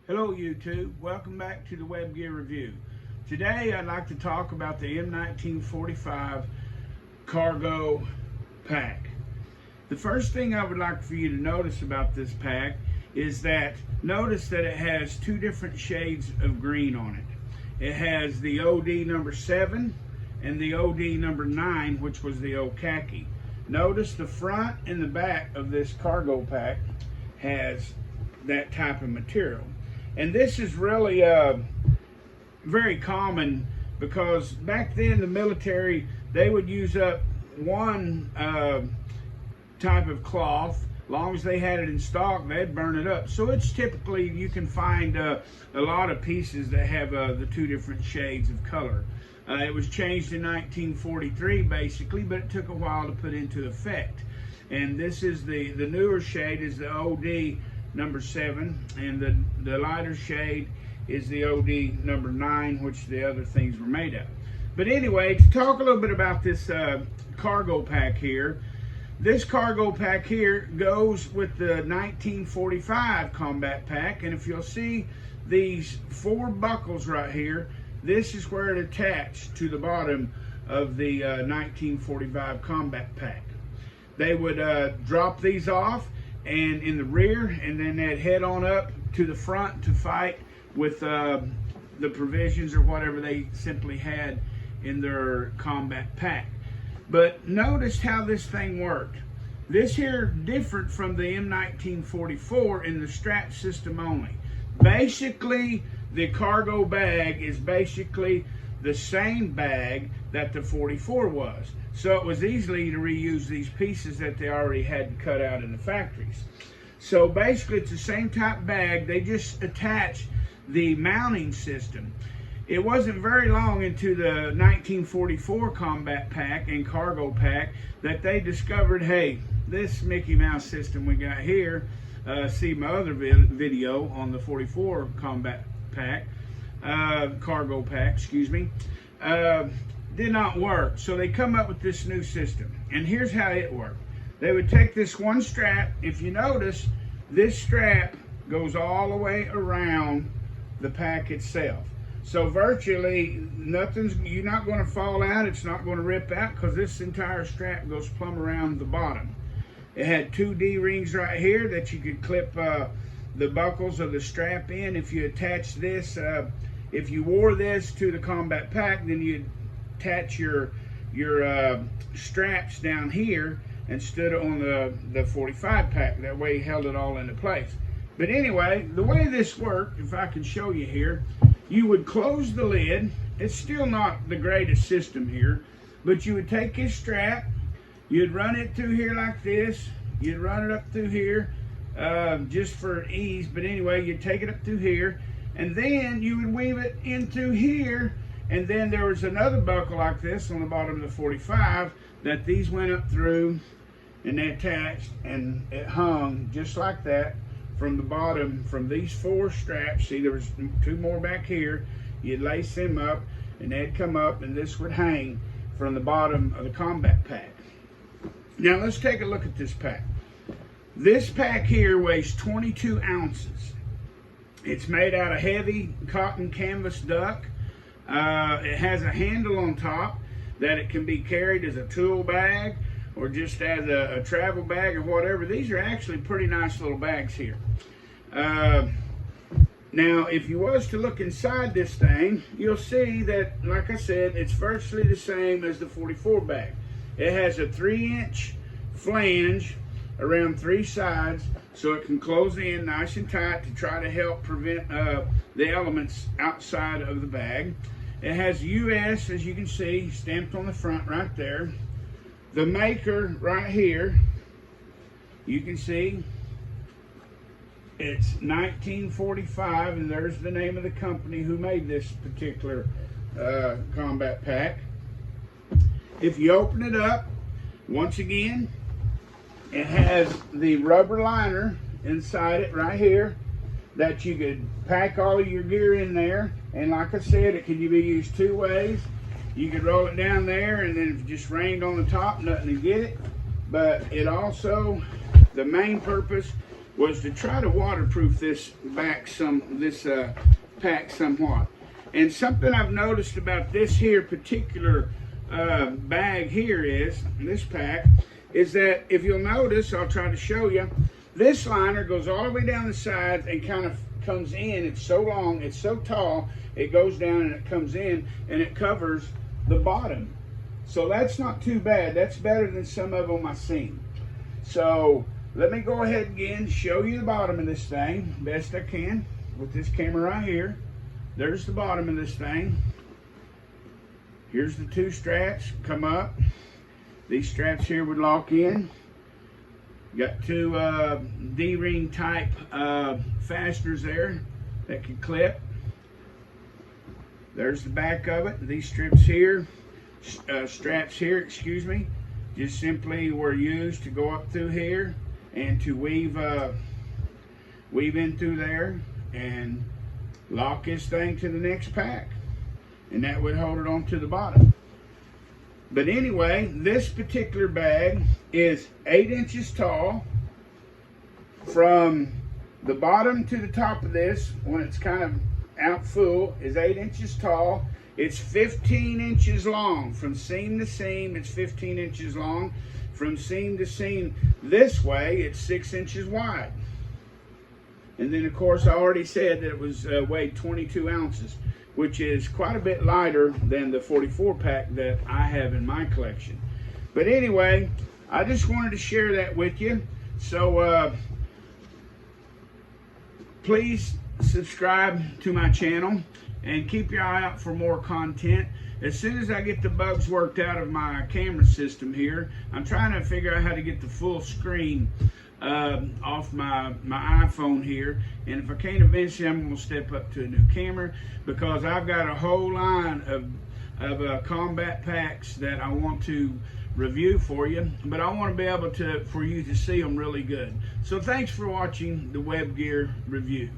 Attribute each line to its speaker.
Speaker 1: Hello YouTube, welcome back to the Web Gear Review. Today I'd like to talk about the M1945 cargo pack. The first thing I would like for you to notice about this pack is that notice that it has two different shades of green on it. It has the OD number 7 and the OD number 9, which was the old khaki. Notice the front and the back of this cargo pack has that type of material. And this is really very common because back then the military, they would use up one type of cloth. As long as they had it in stock, they'd burn it up. So it's typically, you can find a lot of pieces that have the two different shades of color. It was changed in 1943 basically, but it took a while to put into effect. And this is the newer shade is the OD number 7, and the lighter shade is the OD number 9, which the other things were made of. But anyway, to talk a little bit about this cargo pack here, this cargo pack here goes with the 1945 combat pack, and if you'll see these 4 buckles right here, this is where it attached to the bottom of the 1945 combat pack. They would drop these off and in the rear, and then they'd head on up to the front to fight with the provisions or whatever they simply had in their combat pack. But notice how this thing worked. This here different from the M1944 in the strap system only. Basically, the cargo bag is basically the same bag that the 44 was. So it was easy to reuse these pieces that they already had cut out in the factories. So basically it's the same type bag, they just attach the mounting system. It wasn't very long into the 1944 combat pack and cargo pack that they discovered, hey, this Mickey Mouse system we got here, see my other video on the 44 combat pack, cargo pack, excuse me, did not work. So they come up with this new system, and here's how it worked. They would take this one strap. If you notice, this strap goes all the way around the pack itself. So virtually you're not going to fall out, it's not going to rip out, because this entire strap goes plumb around the bottom. It had 2 D-rings right here that you could clip the buckles of the strap in. If you attach this, if you wore this to the combat pack, then you'd attach your straps down here and stood on the 45 pack. That way you held it all into place. But anyway, the way this worked, if I can show you here, you would close the lid. It's still not the greatest system here, but you would take this strap, you'd run it through here like this, you'd run it up through here, just for ease, but anyway, you'd take it up through here, and then you would weave it into here, and then there was another buckle like this on the bottom of the 45 that these went up through, and they attached, and it hung just like that from the bottom, from these 4 straps. See, there was 2 more back here. You'd lace them up, and they'd come up, and this would hang from the bottom of the combat pack. Now let's take a look at this pack. This pack here weighs 22 ounces. It's made out of heavy cotton canvas duck. It has a handle on top that it can be carried as a tool bag or just as a travel bag or whatever. These are actually pretty nice little bags here. Now, if you was to look inside this thing, you'll see that, like I said, it's virtually the same as the 44 bag. It has a 3-inch flange around 3 sides, so it can close in nice and tight to try to help prevent the elements outside of the bag. It has US, as you can see, stamped on the front right there. The maker right here, you can see it's 1945, and there's the name of the company who made this particular combat pack. If you open it up, once again, it has the rubber liner inside it right here that you could pack all of your gear in there. And like I said, it can be used 2 ways. You could roll it down there, and then if it just rained on the top, nothing to get it. But it also, the main purpose was to try to waterproof this pack somewhat. And something I've noticed about this here particular bag here is, this pack, is that if you'll notice, I'll try to show you, this liner goes all the way down the sides and kind of comes in. It's so long, it's so tall, it goes down and it comes in and it covers the bottom. So that's not too bad. That's better than some of them I've seen. So let me go ahead again, show you the bottom of this thing best I can with this camera right here. There's the bottom of this thing. Here's the two straps, come up. These straps here would lock in. Got two D-ring type fasteners there that can clip. There's the back of it. These straps here, excuse me, just simply were used to go up through here and to weave in through there and lock this thing to the next pack, and that would hold it on to the bottom. But anyway, this particular bag is 8 inches tall. From the bottom to the top of this, when it's kind of out full, is 8 inches tall. It's 15 inches long. From seam to seam, it's 15 inches long. From seam to seam this way, it's 6 inches wide. And then, of course, I already said that it was weighed 22 ounces, which is quite a bit lighter than the 44 pack that I have in my collection. But anyway, I just wanted to share that with you. So please subscribe to my channel and keep your eye out for more content. As soon as I get the bugs worked out of my camera system here, I'm trying to figure out how to get the full screen off my iPhone here, and if I can't, eventually I'm going to step up to a new camera, because I've got a whole line of combat packs that I want to review for you, but I want to be able to for you to see them really good. So thanks for watching the Web Gear review.